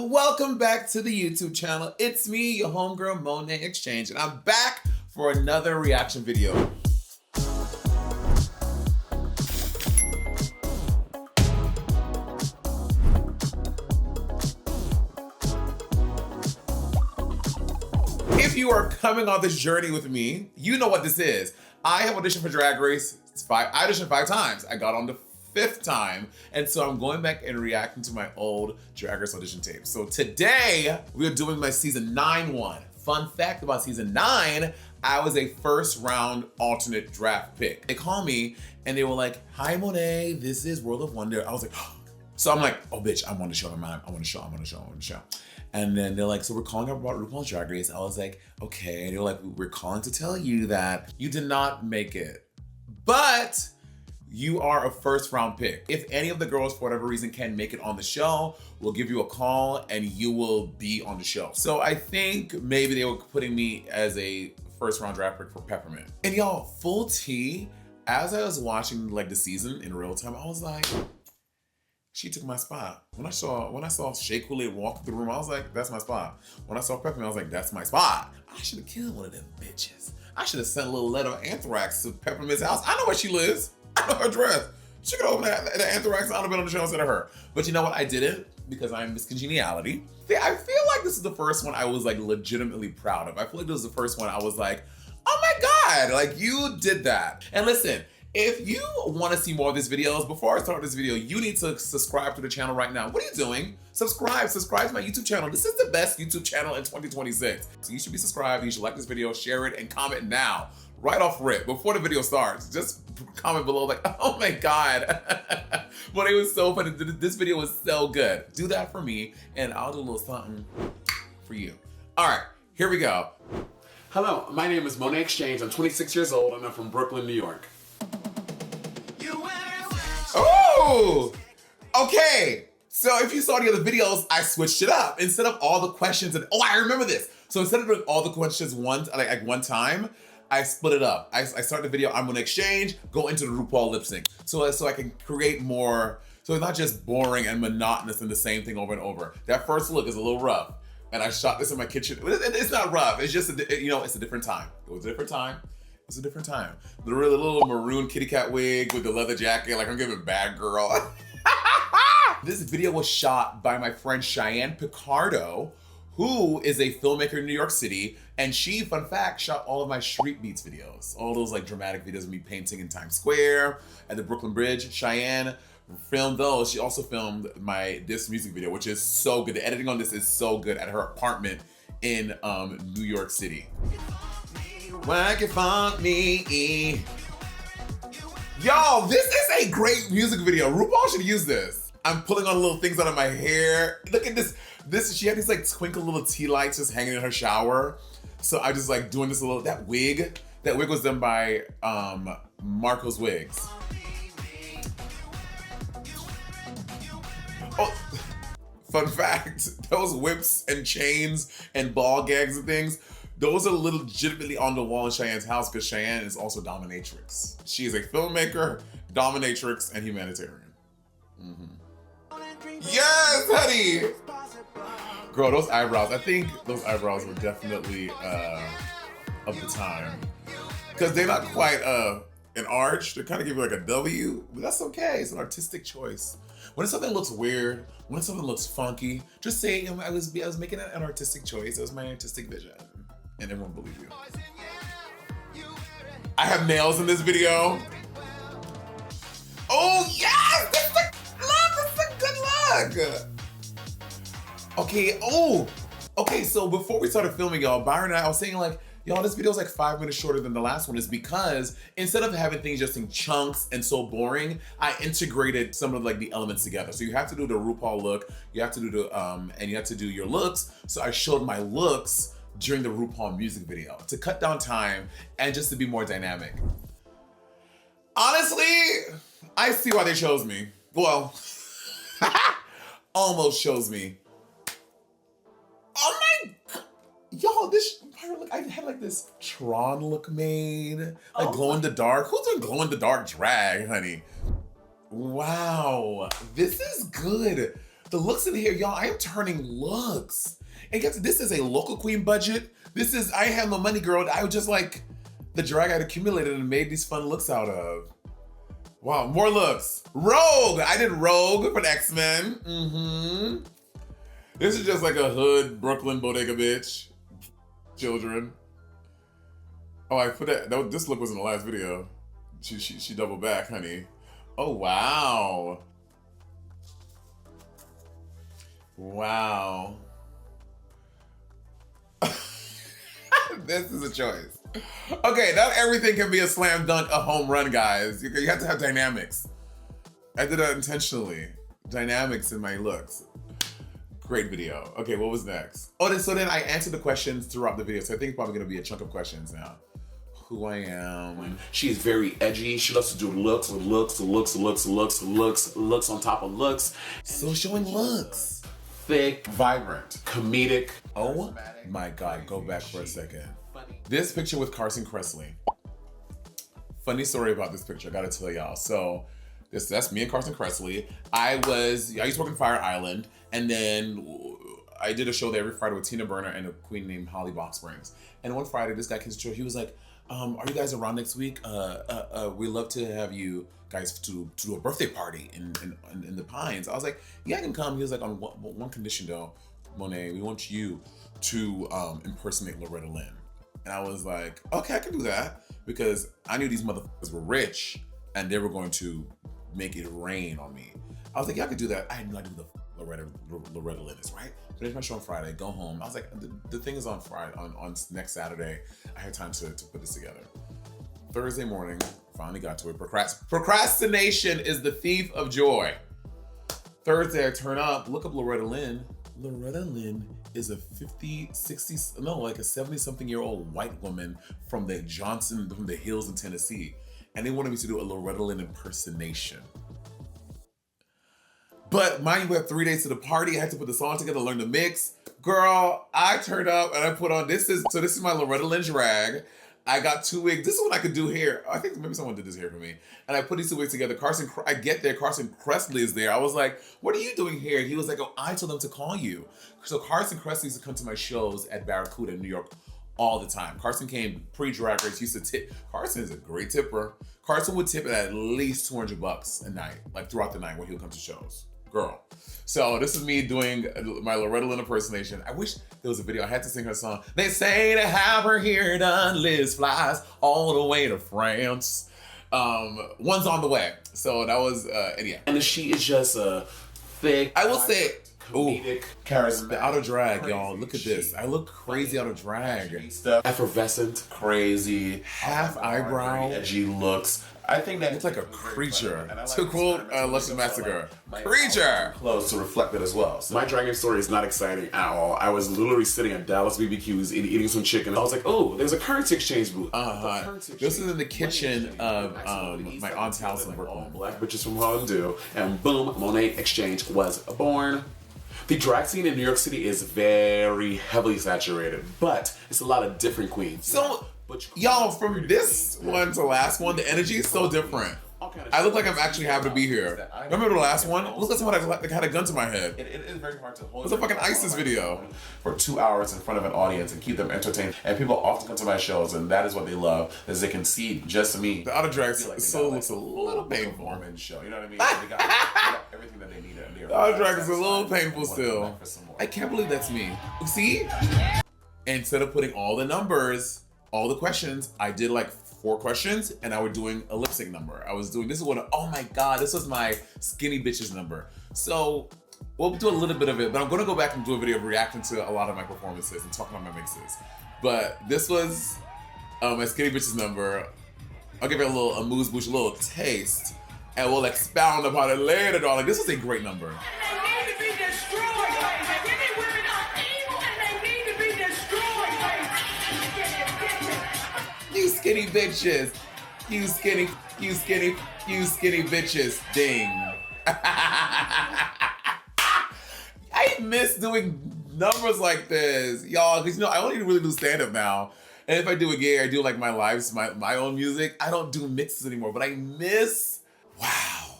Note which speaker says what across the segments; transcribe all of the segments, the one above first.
Speaker 1: Welcome back to the YouTube channel. It's me, your homegirl, Monét Exchange, and I'm back for another reaction video. If you are coming on this journey with me, you know what this is. I have auditioned for Drag Race. I auditioned 5 times. I got on the 5th time, and so I'm going back and reacting to my old Drag Race audition tape. So today, we're doing my season 9 one. Fun fact about season 9, I was a first round alternate draft pick. They called me and they were like, "Hi Monet, this is World of Wonder." I was like, so I'm like, "Oh bitch, I'm on the show, I'm on the show. And then they're like, "So we're calling up about RuPaul's Drag Race." I was like, "Okay." And they were like, "We're calling to tell you that you did not make it, but you are a first round pick. If any of the girls, for whatever reason, can make it on the show, we'll give you a call and you will be on the show." So I think maybe they were putting me as a first round draft pick for Peppermint. And y'all, full tea, as I was watching like the season in real time, I was like, she took my spot. When I saw Shea Coulee walk through the room, I was like, that's my spot. When I saw Peppermint, I was like, that's my spot. I should have killed one of them bitches. I should have sent a little letter of anthrax to Peppermint's house. I know where she lives. I know her address. She could open the anthrax. I would have been on the show instead of her. But you know what? I didn't, because I'm Miss Congeniality. I feel like this is the first one I was like legitimately proud of. I feel like this was the first one I was like, oh my God, like you did that. And listen, if you want to see more of these videos, before I start this video, you need to subscribe to the channel right now. What are you doing? Subscribe to my YouTube channel. This is the best YouTube channel in 2026. So you should be subscribed, you should like this video, share it, and comment now. Right off rip, before the video starts, just comment below like, oh my God. But it was so funny. This video was so good. Do that for me, and I'll do a little something for you. All right, here we go. Hello, my name is Monét Exchange. I'm 26 years old, and I'm from Brooklyn, New York. Oh, okay. So if you saw the other videos, I switched it up. Instead of all the questions, I remember this. So instead of doing all the questions one time, I split it up. I start the video, I'm gonna exchange, go into the RuPaul lip sync. So I can create more, so it's not just boring and monotonous and the same thing over and over. That first look is a little rough. And I shot this in my kitchen. It's not rough, it's just, it's a different time. It was a different time. It's a different time. The really little maroon kitty cat wig with the leather jacket, like I'm giving bad girl. This video was shot by my friend Cheyenne Picardo, who is a filmmaker in New York City. And she, fun fact, shot all of my Street Beats videos. All those like dramatic videos of me painting in Times Square, at the Brooklyn Bridge. Cheyenne filmed those. She also filmed this music video, which is so good. The editing on this is so good at her apartment in New York City. Work it for me. Y'all, this is a great music video. RuPaul should use this. I'm pulling on little things out of my hair. Look at this. She had these like twinkle little tea lights just hanging in her shower. So I just like doing this that wig was done by Marco's Wigs. Oh, fun fact, those whips and chains and ball gags and things, those are legitimately on the wall in Cheyenne's house because Cheyenne is also dominatrix. She is a filmmaker, dominatrix, and humanitarian. Yes, honey! Girl, those eyebrows, I think those eyebrows were definitely of the time. Because they're not quite an arch, they kind of give you like a W, but that's okay, it's an artistic choice. When something looks weird, when something looks funky, just say, I was making an artistic choice, it was my artistic vision. And everyone believe you. I have nails in this video. Oh yes! That's a good look! Okay, so before we started filming, y'all, Byron and I was saying like, y'all, this video is like 5 minutes shorter than the last one, is because instead of having things just in chunks and so boring, I integrated some of like the elements together. So you have to do the RuPaul look, you have to do the, and you have to do your looks. So I showed my looks during the RuPaul music video to cut down time and just to be more dynamic. Honestly, I see why they chose me. Well, almost chose me. Oh my God. Y'all, this look, I had like this Tron look made, like glow in the dark. Who's doing glow in the dark drag, honey? Wow, this is good. The looks in here, y'all, I am turning looks. And guess this is a local queen budget. This is, I have no money, girl. I was just like, the drag I'd accumulated and made these fun looks out of. Wow, more looks. Rogue, I did Rogue for the X-Men. This is just like a hood Brooklyn bodega bitch. Children. Oh, I put that this look was in the last video. She doubled back, honey. Oh, wow. Wow. This is a choice. Okay, not everything can be a slam dunk, a home run, guys. You have to have dynamics. I did that intentionally. Dynamics in my looks. Great video. Okay, what was next? Oh, so then I answered the questions throughout the video. So I think it's probably gonna be a chunk of questions now. Who I am.
Speaker 2: She is very edgy. She loves to do looks on top of looks.
Speaker 1: So showing looks.
Speaker 2: Thick, vibrant, comedic.
Speaker 1: Oh my God, go back for a second. This picture with Carson Kressley. Funny story about this picture, I gotta tell y'all. So that's me and Carson Kressley. I used to work in Fire Island, and then I did a show there every Friday with Tina Burner and a queen named Holly Box Springs. And one Friday, this guy came to the show, he was like, are you guys around next week? We'd love to have you guys to do a birthday party in the Pines. I was like, yeah, I can come. He was like, on one condition though, Monét, we want you to impersonate Loretta Lynn. And I was like, okay, I can do that, because I knew these motherfuckers were rich and they were going to make it rain on me. I was like, yeah, I could do that. I had no idea who the Loretta Lynn is, right? Finish my show on Friday, go home. I was like, the thing is on Friday, on next Saturday, I had time to put this together. Thursday morning, finally got to it. Procrastination is the thief of joy. Thursday, I turn up, look up Loretta Lynn. Loretta Lynn is a 70-something-year-old white woman from the hills in Tennessee. And they wanted me to do a Loretta Lynn impersonation. But mind you, we have 3 days to the party. I had to put the song together, learn the mix. Girl, I turned up and I put on, this is my Loretta Lynn drag. I got 2 wigs. This is what I could do here. I think maybe someone did this here for me. And I put these 2 wigs together. I get there, Carson Kressley is there. I was like, what are you doing here? He was like, oh, I told them to call you. So Carson Kressley used to come to my shows at Barracuda in New York all the time. Carson came pre-Drag Race, used to tip. Carson is a great tipper. Carson would tip at least $200 a night, like throughout the night when he would come to shows. Girl. So this is me doing my Loretta Lynn impersonation. I wish there was a video. I had to sing her song. They say to have her here done, Liz flies all the way to France. One's on the way. So that was, and yeah.
Speaker 2: And she is just a thick,
Speaker 1: I will say,
Speaker 2: comedic, charismatic.
Speaker 1: Out of drag, y'all. Look at this. I look crazy out of drag.
Speaker 2: Effervescent, crazy,
Speaker 1: half eyebrow,
Speaker 2: edgy looks. I think that
Speaker 1: looks like a creature. To quote Luscious Massacre, creature.
Speaker 2: Clothes to reflect it as well. So my dragging story is not exciting at all. I was literally sitting at Dallas BBQs eating some chicken. I was like, oh, there's a currency exchange booth.
Speaker 1: This is in the kitchen of my aunt's house in Brooklyn.
Speaker 2: Black bitches from Harlem do, and boom, Monét Exchange was born. The drag scene in New York City is very heavily saturated, but it's a lot of different queens.
Speaker 1: So, y'all, from this one to last one, the energy is so different. I look like I'm actually happy to be here. Remember the last one? Look like someone had a gun to my head.
Speaker 2: It is very hard to hold.
Speaker 1: It's a fucking ISIS video.
Speaker 2: For 2 hours in front of an audience and keep them entertained. And people often come to my shows, and that is what they love, is they can see just me.
Speaker 1: The outer drag still looks a little painful.
Speaker 2: Show, you know what I mean? They got everything that they need.
Speaker 1: The outer drag is a little painful still. I can't believe that's me. See? Instead of putting all the numbers, all the questions, I did like 4 questions, and I was doing a lip sync number. Oh my God, this was my skinny bitches number. So we'll do a little bit of it, but I'm gonna go back and do a video of reacting to a lot of my performances and talking about my mixes. But this was my skinny bitches number. I'll give it a moose boosh, a little taste, and we'll expound upon it later, darling. This was a great number. You skinny bitches. You skinny bitches. Ding. I miss doing numbers like this, y'all, because I only really do stand-up now. And if I do a gig, I do like my lives, my own music. I don't do mixes anymore, but I miss, wow,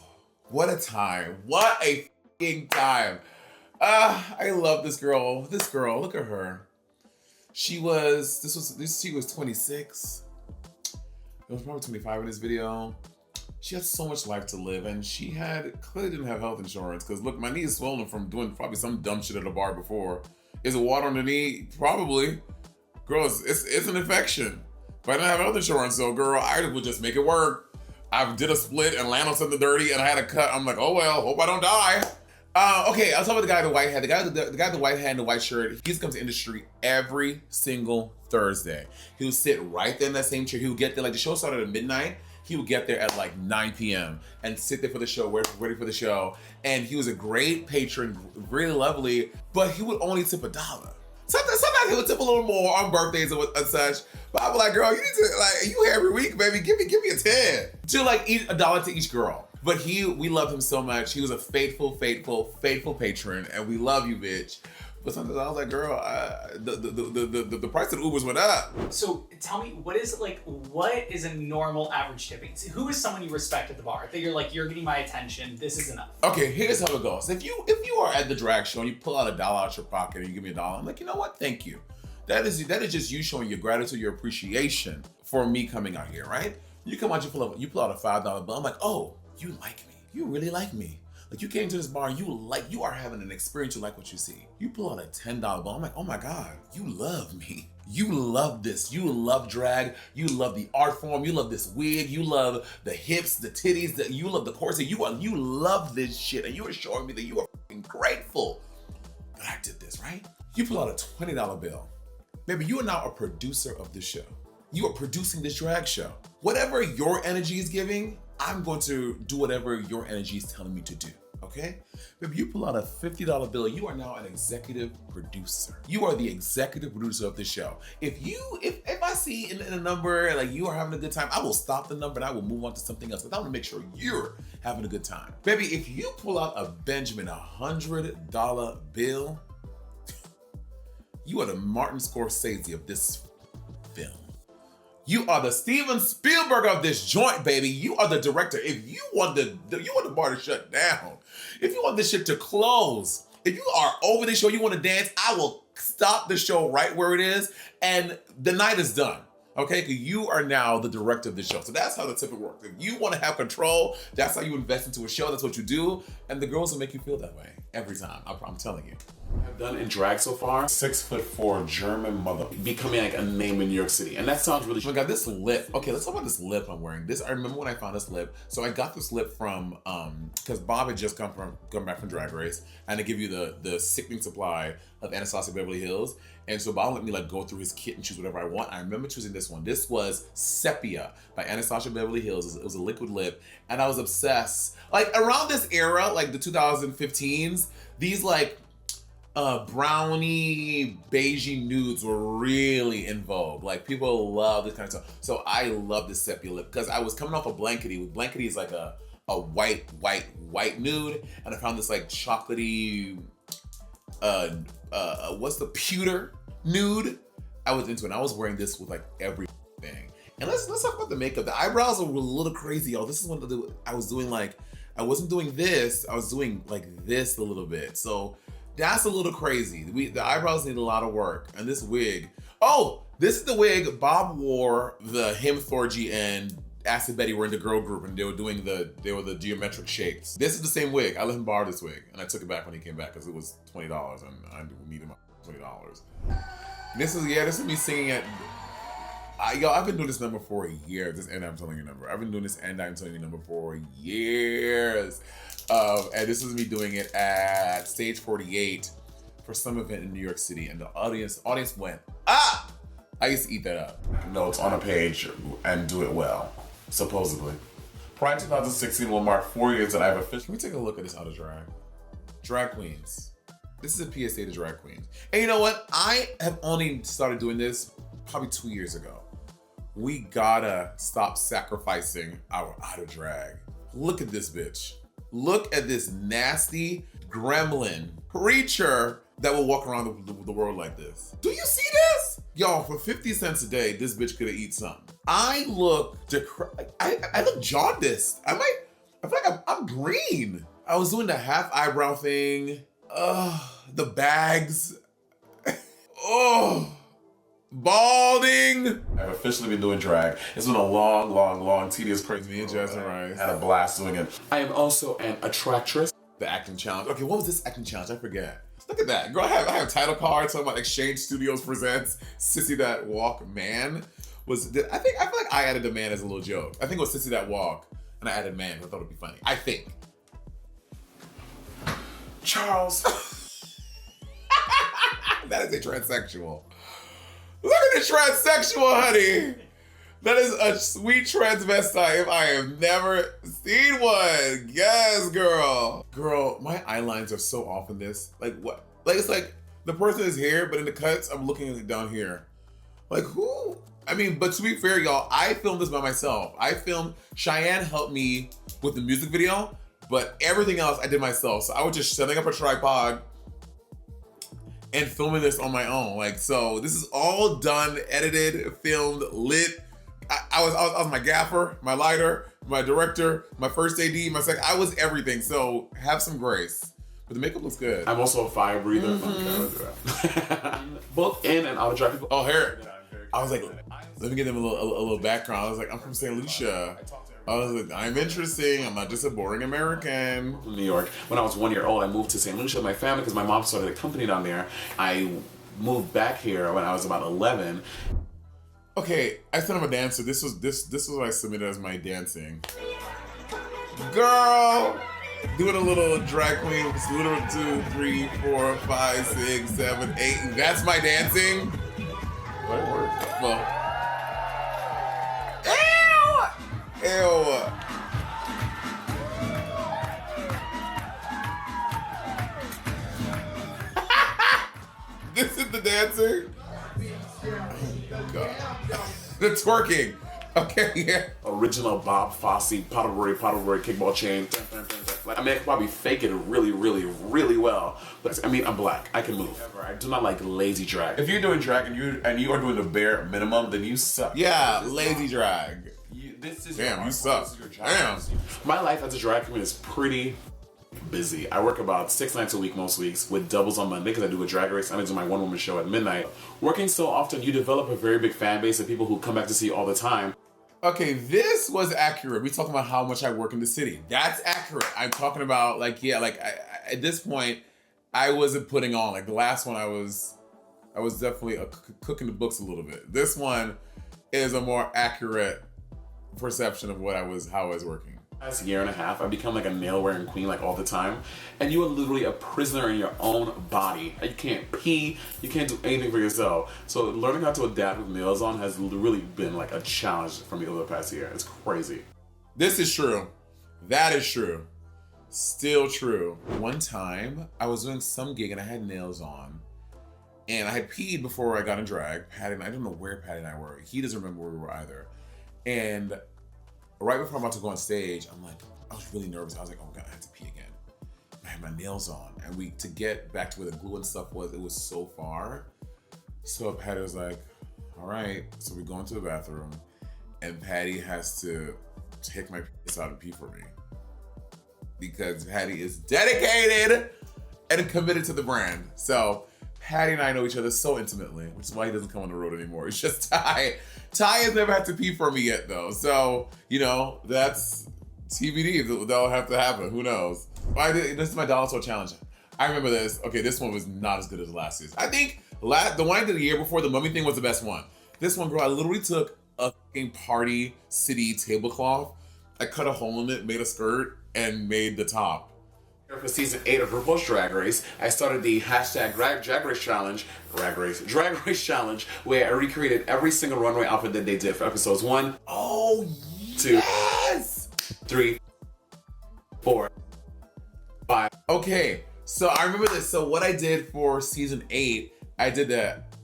Speaker 1: what a time. What a fucking time. I love this girl. This girl, look at her. She was 26. It was probably 25 in this video. She had so much life to live, and she clearly didn't have health insurance, because look, my knee is swollen from doing probably some dumb shit at a bar before. Is it water on the knee? Probably. Girl, it's an infection. But I didn't have health insurance, so girl, I would just make it work. I did a split and landed on something dirty, and I had a cut. I'm like, oh well, hope I don't die. Okay, I'll talk about the guy in the white hat. The guy in the white hat and the white shirt, he's come to industry every single Thursday. He would sit right there in that same chair. He would get there, like the show started at midnight. He would get there at like 9 p.m. and sit there for the show, ready for the show. And he was a great patron, really lovely, but he would only tip $1. Sometimes he would tip a little more on birthdays and such. But I was like, girl, you need to, like, you here every week, baby. Give me a 10. To like eat $1 to each girl. But we loved him so much. He was a faithful patron, and we love you, bitch. But sometimes I was like, girl, the price of the Ubers went up.
Speaker 3: So tell me, what is a normal average tipping? Who is someone you respect at the bar that you're like, you're getting my attention, this is enough?
Speaker 1: Okay, here's how it goes. If you are at the drag show and you pull out $1 out your pocket and you give me $1, I'm like, you know what? Thank you. That is just you showing your gratitude, your appreciation for me coming out here, right? You come out, you pull out a $5 bill. I'm like, oh, you like me. You really like me. Like, you came to this bar, you are having an experience, you like what you see. You pull out a $10 bill, I'm like, oh my God, you love me. You love this. You love drag. You love the art form. You love this wig. You love the hips, the titties. You love the corset. You love this shit. And you are showing me that you are fucking grateful that I did this, right? You pull out a $20 bill. Baby, you are now a producer of this show. You are producing this drag show. Whatever your energy is giving, I'm going to do whatever your energy is telling me to do, okay? Baby, you pull out a $50 bill, you are now an executive producer. You are the executive producer of the show. If I see in a number, like you are having a good time, I will stop the number and I will move on to something else, because I want to make sure you're having a good time. Baby, if you pull out a Benjamin $100 bill, you are the Martin Scorsese of this film. You are the Steven Spielberg of this joint, baby. You are the director. If you want the bar to shut down, if you want this shit to close, if you are over the show, you want to dance, I will stop the show right where it is, and the night is done. Okay, because you are now the director of the show. So that's how the tipping works. If you want to have control, that's how you invest into a show. That's what you do, and the girls will make you feel that way every time. I'm telling you.
Speaker 2: I've done in drag so far, 6'4" German mother, becoming like a name in New York City, and that sounds really.
Speaker 1: I got this lip. Okay, let's talk about this lip I'm wearing. I remember when I found this lip. So I got this lip from because Bob had just come back from Drag Race, and to give you the sickening supply of Anastasia Beverly Hills. And so Bob let me like go through his kit and choose whatever I want. I remember choosing this one. This was Sepia by Anastasia Beverly Hills. It was a liquid lip, and I was obsessed. Like around this era, like the 2015s, these like brownie beigey nudes were really in vogue. Like people love this kind of stuff. So I love this sepia lip because I was coming off a Blankety. Blankety is like a white nude, and I found this like chocolatey what's the pewter nude. I was into it. And I was wearing this with like everything. And let's talk about the makeup. The eyebrows were a little crazy, y'all. This is one of the I was doing like I wasn't doing this. I was doing like this a little bit. So that's a little crazy. The eyebrows need a lot of work. And this wig. Oh, this is the wig Bob wore. Him, Thorgy, and Acid Betty were in the girl group, and they were the geometric shapes. This is the same wig. I let him borrow this wig, and I took it back when he came back because it was $20, and I needed my $20. This is me singing it. I've been doing this number for a year. This and I'm telling you number. I've been doing this and I'm telling you number for years. And this is me doing it at Stage 48 for some event in New York City, and the audience went, ah! I used to eat that up.
Speaker 2: Notes on a page and do it well, supposedly. Pride 2016 will mark 4 years that I've officially.
Speaker 1: Can we take a look at this out of drag? Drag queens. This is a PSA to drag queens. And you know what? I have only started doing this probably 2 years ago. We gotta stop sacrificing our out of drag. Look at this bitch. Look at this nasty gremlin creature that will walk around the world like this. Do you see this? Y'all, for 50 cents a day, this bitch could have eaten something. I look I look jaundiced. I feel like I'm green. I was doing the half eyebrow thing. The bags. Oh, balding.
Speaker 2: I've officially been doing drag. It's been a long, tedious, crazy.
Speaker 1: Me and Jasmine Rice
Speaker 2: had a blast doing it. I am also an attractress.
Speaker 1: The acting challenge. Okay, what was this acting challenge? I forget. Look at that. Girl, I have title cards talking about Exchange Studios presents Sissy That Walk Man. I feel like I added the man as a little joke. I think it was Sissy That Walk, and I added man. I thought it'd be funny. I think.
Speaker 2: Charles.
Speaker 1: That is a transsexual. Look at the transsexual, honey. That is a sweet transvestite if I have never seen one. Yes, girl. Girl, my eye lines are so off in this. Like what? Like it's like the person is here, but in the cuts, I'm looking down here. Like who? I mean, but to be fair, y'all, I filmed this by myself. Cheyenne helped me with the music video, but everything else I did myself. So I was just setting up a tripod and filming this on my own. Like, so this is all done, edited, filmed, lit. I was my gaffer, my lighter, my director, my first AD, my second. I was everything. So have some grace. But the makeup looks good.
Speaker 2: I'm also a fire breather. Both in and out of drag.
Speaker 1: Oh, here. I was like, let me give them a little background. I was like, I'm from St. Lucia. I was like, I'm interesting. I'm not just a boring American.
Speaker 2: From New York. When I was 1 year old, I moved to St. Lucia with my family because my mom started a company down there. I moved back here when I was about 11.
Speaker 1: Okay, I said I'm a dancer. This was what I submitted as my dancing. Girl, doing a little drag queen. It's literal 2, 3, 4, 5, 6, 7, 8. That's my dancing. Well, it worked. Well. Ew. This is the dancing. Oh, God. The twerking. Okay, yeah.
Speaker 2: Original Bob Fosse, Potterbury kickball chain. Like, I mean, I could probably fake it really well. But I mean, I'm black. I can move. I do not like lazy drag. If you're doing drag and you are doing the bare minimum, then you suck.
Speaker 1: Yeah, lazy drag. Damn, you suck. Damn.
Speaker 2: My life as a drag queen is pretty busy. I work about 6 nights a week most weeks with doubles on Monday because I do a drag race and I do my one-woman show at midnight. Working so often, you develop a very big fan base of people who come back to see you all the time.
Speaker 1: Okay, this was accurate. We talking about how much I work in the city. That's accurate. I'm talking about I at this point, I wasn't putting on. Like the last one, I was definitely cooking the books a little bit. This one is a more accurate perception of how I was working.
Speaker 2: Last year and a half, I've become like a nail-wearing queen like all the time. And you are literally a prisoner in your own body. You can't pee, you can't do anything for yourself. So learning how to adapt with nails on has really been like a challenge for me over the past year. It's crazy.
Speaker 1: This is true. That is true. Still true. One time, I was doing some gig and I had nails on. And I had peed before I got in drag. Patty and I don't know where Patty and I were. He doesn't remember where we were either. And right before I'm about to go on stage, I was really nervous. I was like, oh God, I have to pee again. I had my nails on. And to get back to where the glue and stuff was, it was so far. So Patty was like, all right. So we go into the bathroom and Patty has to take my piss out and pee for me. Because Patty is dedicated and committed to the brand. So Patty and I know each other so intimately, which is why he doesn't come on the road anymore. It's just Ty. Ty has never had to pee for me yet, though. So, that's TBD. That'll have to happen. Who knows? This is my dollar store challenge. I remember this. Okay, this one was not as good as last year's. I think the one I did the year before, the mummy thing, was the best one. This one, girl, I literally took a fucking Party City tablecloth. I cut a hole in it, made a skirt, and made the top.
Speaker 2: For season 8 of RuPaul's Drag Race, I started the hashtag Drag Race Challenge, where I recreated every single runway outfit that they did for episodes 1,
Speaker 1: oh,
Speaker 2: 2,
Speaker 1: yes!
Speaker 2: 3, 4, 5.
Speaker 1: Okay, so I remember this. So what I did for season 8, I did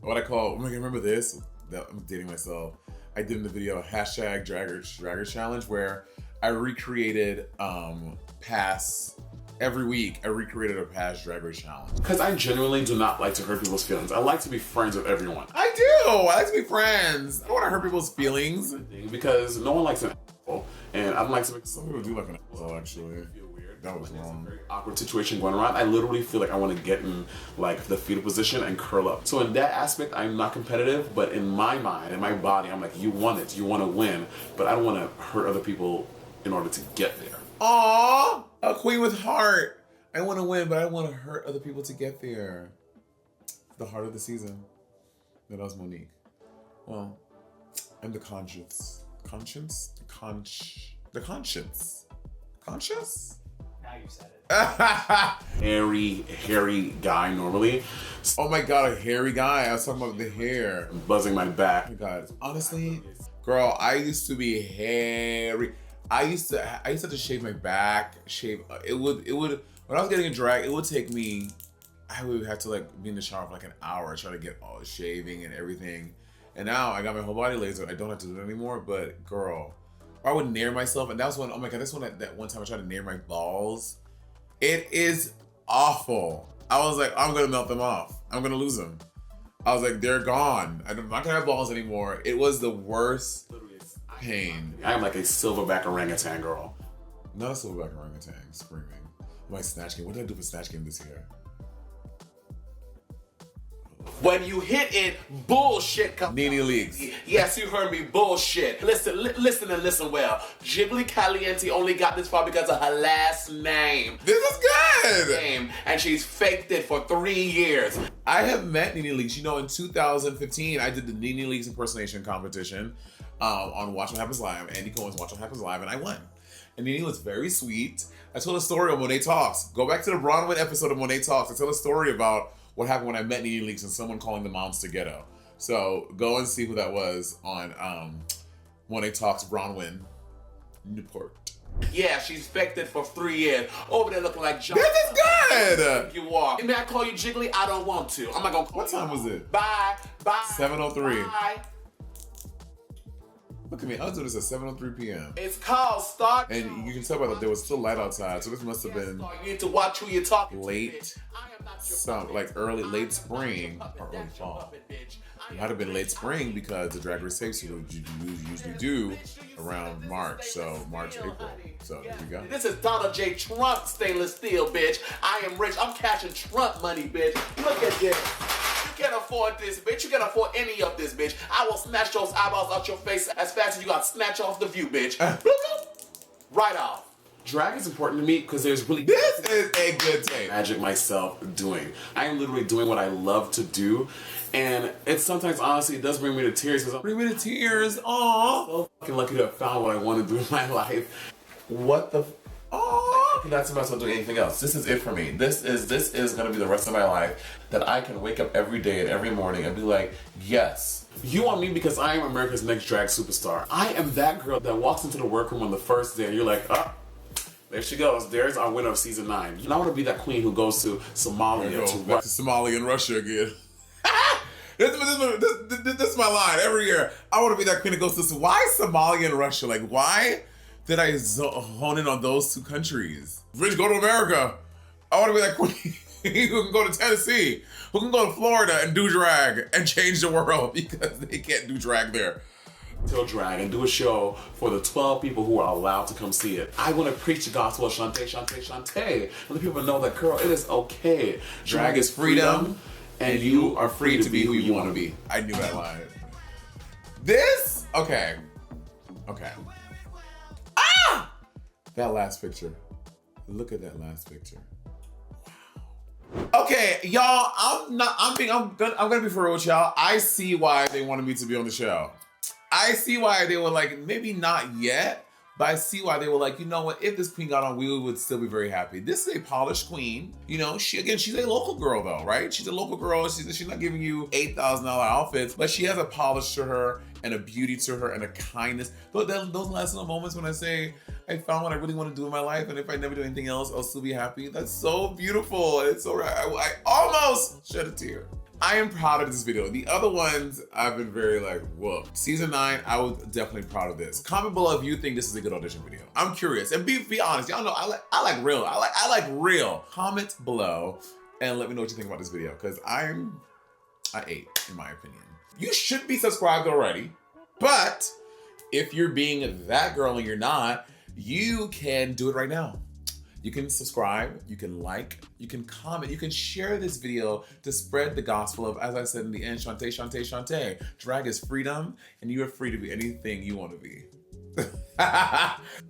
Speaker 1: what I call, remember this? I'm dating myself. I did in the video hashtag Drag Race Challenge, where I recreated past. Every week, I recreated a past Drag Race challenge.
Speaker 2: Because I genuinely do not like to hurt people's feelings. I like to be friends with everyone.
Speaker 1: I do! I like to be friends. I don't want to hurt people's feelings.
Speaker 2: Because no one likes an asshole, and I don't like to make
Speaker 1: some people do like an asshole, actually. that was wrong.
Speaker 2: Very awkward situation going around. I literally feel like I want to get in like the fetal position and curl up. So in that aspect, I'm not competitive, but in my mind, in my body, I'm like, you want it, you want to win, but I don't want to hurt other people in order to get there.
Speaker 1: Aww, a queen with heart. I want to win, but I want to hurt other people to get there. The heart of the season. That was Monique. Well, I'm the conscience. Conscience? The conscience. Conscious?
Speaker 3: Now you've said it.
Speaker 2: Hairy guy normally.
Speaker 1: Oh my God, a hairy guy. I was talking about the hair.
Speaker 2: Buzzing my back.
Speaker 1: Oh my God. Honestly, girl, I used to be hairy. I used to have to shave my back, it would, when I was getting a drag, it would take me, I would have to like be in the shower for like an hour, try to get all the shaving and everything. And now I got my whole body laser. I don't have to do it anymore, but girl, I would nair myself. And that was when, oh my God, that's when that one time I tried to nair my balls. It is awful. I was like, I'm gonna melt them off. I'm gonna lose them. I was like, they're gone. I'm not gonna have balls anymore. It was the worst pain.
Speaker 2: I'm like a silverback orangutan girl.
Speaker 1: Not a silverback orangutan, screaming. My Snatch Game. What did I do for Snatch Game this year?
Speaker 4: When you hit it, bullshit comes.
Speaker 1: Nene Leakes.
Speaker 4: Yes, you heard me, bullshit. Listen and listen well. Jiggly Caliente only got this far because of her last name.
Speaker 1: This is good!
Speaker 4: And she's faked it for 3 years.
Speaker 1: I have met Nene Leakes. You know, in 2015, I did the Nene Leakes impersonation competition on Watch What Happens Live, Andy Cohen's Watch What Happens Live, and I won. And Nene was very sweet. I told a story on Monét Talks. Go back to the Runway episode of Monét Talks. I tell a story about what happened when I met Nene Leakes and someone calling the monster ghetto. So go and see who that was on Monét Talks Bronwyn Newport.
Speaker 4: Yeah, she's faked it for 3 years. Over there looking like John.
Speaker 1: This is good!
Speaker 4: You are. May I call you Jiggly? I don't want to. I'm not gonna call
Speaker 1: What time was it?
Speaker 4: Bye.
Speaker 1: 7:03.
Speaker 4: Bye.
Speaker 1: Look at me, I was doing this at 7:03 p.m.
Speaker 4: It's called Start.
Speaker 1: And you can tell by that there was still light outside, so this must have been
Speaker 4: You need to watch who you're talking
Speaker 1: late,
Speaker 4: to. I am not your
Speaker 1: some
Speaker 4: puppet.
Speaker 1: like early, late spring or early
Speaker 4: That's your
Speaker 1: fall.
Speaker 4: puppet, bitch.
Speaker 1: It might have been late spring because the Drag Race tapes you usually do around March, so March, April. So there you go.
Speaker 4: This is Donald J. Trump stainless steel, bitch. I am rich. I'm cashing Trump money, bitch. Look at this. You can't afford this, bitch. You can't afford any of this, bitch. I will snatch those eyeballs out your face as fast as you got snatch off the view, bitch. Right off.
Speaker 2: Drag is important to me because there's really
Speaker 1: This is a good tape.
Speaker 2: magic myself doing. I am literally doing what I love to do, and it's sometimes honestly it does bring me to tears because I'm
Speaker 1: Bring me to tears. Aww.
Speaker 2: so fucking lucky to have found what I want to do in my life.
Speaker 1: What the?
Speaker 4: I cannot see myself doing anything else. This is it for me. This is gonna be the rest of my life. That I can wake up every day and every morning and be like, yes.
Speaker 2: You want me because I am America's next drag superstar. I am that girl that walks into the workroom on the first day and you're like, oh, there she goes. There's our winner of season 9. And I want to be that queen who goes to Somalia to
Speaker 1: Back to Somalia and Russia again. This is my line every year. I want to be that queen that goes to why Somalia and Russia? Like, why did I hone in on those two countries? Rich, go to America. I want to be that queen who can go to Tennessee, who can go to Florida and do drag and change the world because they can't do drag there.
Speaker 2: till drag and do a show for the 12 people who are allowed to come see it. I want to preach the gospel of Shantae, Shantae, Shantae. Let people know that, girl, it is okay.
Speaker 1: Drag is freedom, and you are free to be who you want to be. I knew that line. This? Okay. Ah! That last picture. Look at that last picture. Wow. Okay, y'all, I'm gonna be for real with y'all. I see why they wanted me to be on the show. I see why they were like, maybe not yet, but I see why they were like, you know what, if this queen got on, we would still be very happy. This is a polished queen. You know, she's a local girl though, right? She's a local girl. She's not giving you $8,000 outfits, but she has a polish to her and a beauty to her and a kindness. But those last little moments when I say, I found what I really want to do in my life, and if I never do anything else, I'll still be happy. That's so beautiful. It's so right. I almost shed a tear. I am proud of this video. The other ones, I've been very like, whoa. Season 9, I was definitely proud of this. Comment below if you think this is a good audition video. I'm curious, and be honest. Y'all know I like real. I like real. Comment below and let me know what you think about this video, because I ate, in my opinion. You should be subscribed already, but if you're being that girl and you're not, you can do it right now. You can subscribe, you can like, you can comment, you can share this video to spread the gospel of, as I said in the end, Shantae, Shantae, Shantae. Drag is freedom, and you are free to be anything you want to be.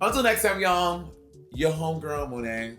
Speaker 1: Until next time, y'all, your homegirl, Monét.